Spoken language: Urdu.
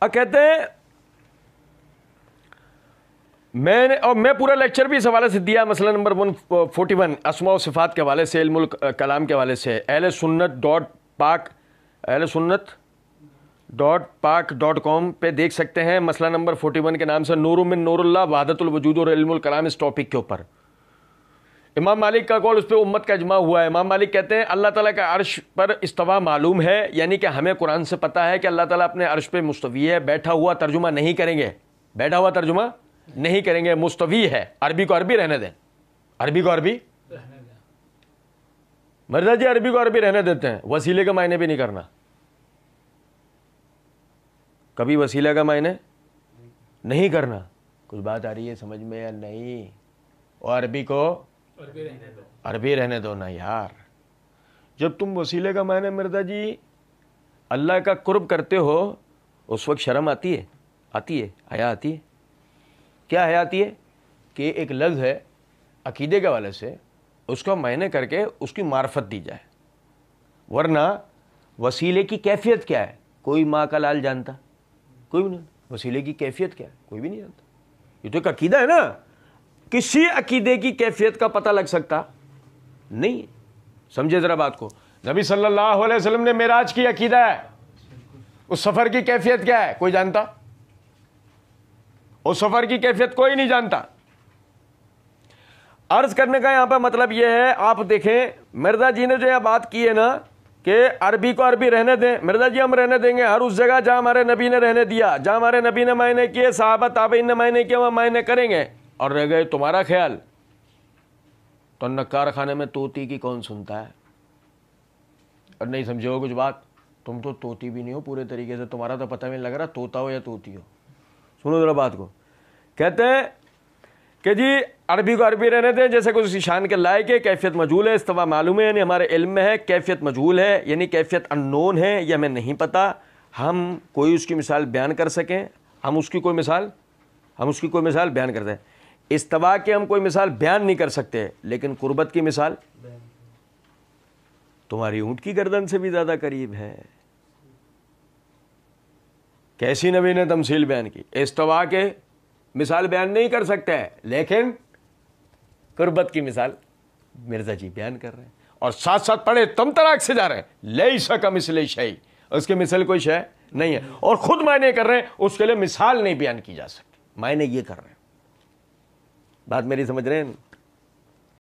اب کہتے ہیں میں پورا لیکچر بھی اس حوالے سے دیا، مسئلہ نمبر 141 اسماء و صفات کے حوالے سے، علم الکلام کے حوالے سے، ahlsunnat.pak.com پہ دیکھ سکتے ہیں، مسئلہ نمبر 41 کے نام سے نور من نور اللہ وحدت الوجود اور علم الکلام اس ٹاپک کے اوپر۔ امام مالک کا قول، اس پہ امت کا اجماع ہوا ہے۔ امام مالک کہتے ہیں اللہ تعالیٰ کا عرش پر استوا معلوم ہے، یعنی کہ ہمیں قرآن سے پتہ ہے کہ اللہ تعالیٰ اپنے عرش پہ مستوی ہے۔ بیٹھا ہوا ترجمہ نہیں کریں گے، بیٹھا ہوا ترجمہ نہیں کریں گے، مستوی ہے۔ عربی کو عربی رہنے دیں، عربی کو عربی مرزا جی عربی کو عربی رہنے دیتے ہیں، وسیلے کا معنی بھی نہیں کرنا، کبھی وسیلہ کا معنی نہیں کرنا۔ کچھ بات آ رہی ہے سمجھ میں یا نہیں؟ اور عربی کو عربی رہنے دو نا یار۔ جب تم وسیلے کا معنی مرزا جی اللہ کا قرب کرتے ہو اس وقت شرم آتی ہے، حیا آتی ہے۔ کیا حیا آتی ہے؟ کہ ایک لفظ ہے عقیدے کے حوالے سے، اس کو معنی کر کے اس کی معرفت دی جائے، ورنہ وسیلے کی کیفیت کیا ہے کوئی ماں کا لال جانتا، کوئی بھی نہیں۔ وسیلے کی کیفیت کیا ہے کوئی بھی نہیں جانتا۔ یہ تو ایک عقیدہ ہے نا، کسی عقیدے کی کیفیت کا پتہ لگ سکتا نہیں ہے۔ سمجھے ذرا بات کو۔ نبی صلی اللہ علیہ وسلم نے معراج کی عقیدہ ہے، اس سفر کی کیفیت کیا ہے کوئی جانتا؟ اس سفر کی کیفیت کوئی نہیں جانتا۔ عرض کرنے کا یہاں پہ مطلب یہ ہے، آپ دیکھیں مرزا جی نے جو یہ بات کی ہے نا کہ عربی کو عربی رہنے دیں، مرزا جی ہم رہنے دیں گے ہر اس جگہ جہاں ہمارے نبی نے رہنے دیا، جہاں ہمارے نبی نے معنی کیے، صحابہ تابعین نے معنی کیے، وہاں معنی کریں گے۔ اور رہ گئے تمہارا خیال، تو نکار خانے میں طوطی کی کون سنتا ہے؟ اور نہیں سمجھے ہو کچھ بات، تم تو طوطی بھی نہیں ہو پورے طریقے سے، تمہارا تو پتہ نہیں لگ رہا طوطا ہو یا طوطی ہو۔ سنو ذرا بات کو۔ کہتے ہیں کہ جی عربی کو عربی رہنے دیں، جیسے کوئی شان کے لائق ہے، کیفیت مجہول ہے، استوا معلوم ہے یعنی ہمارے علم میں ہے، کیفیت مجہول ہے یعنی کیفیت اننون ہے، یہ ہمیں نہیں پتہ، ہم کوئی اس کی مثال بیان کر سکیں، ہم اس کی کوئی مثال بیان کر دیں۔ استوا کی ہم کوئی مثال بیان نہیں کر سکتے، لیکن قربت کی مثال تمہاری اونٹ کی گردن سے بھی زیادہ قریب ہے۔ کیسی نبی نے تمثیل بیان کی؟ استوا کے مثال بیان نہیں کر سکتے لیکن قربت کی مثال مرزا جی بیان کر رہے ہیں، اور ساتھ ساتھ پڑھے تم تراک سے جا رہے ہیں لیس کمثلہ شیء، اس کے مثل کوئی شے نہیں ہے، اور خود معنی کر رہے ہیں اس کے لیے مثال نہیں بیان کی جا سکتی، معنی یہ کر رہے ہیں۔ بات میری سمجھ رہے ہیں؟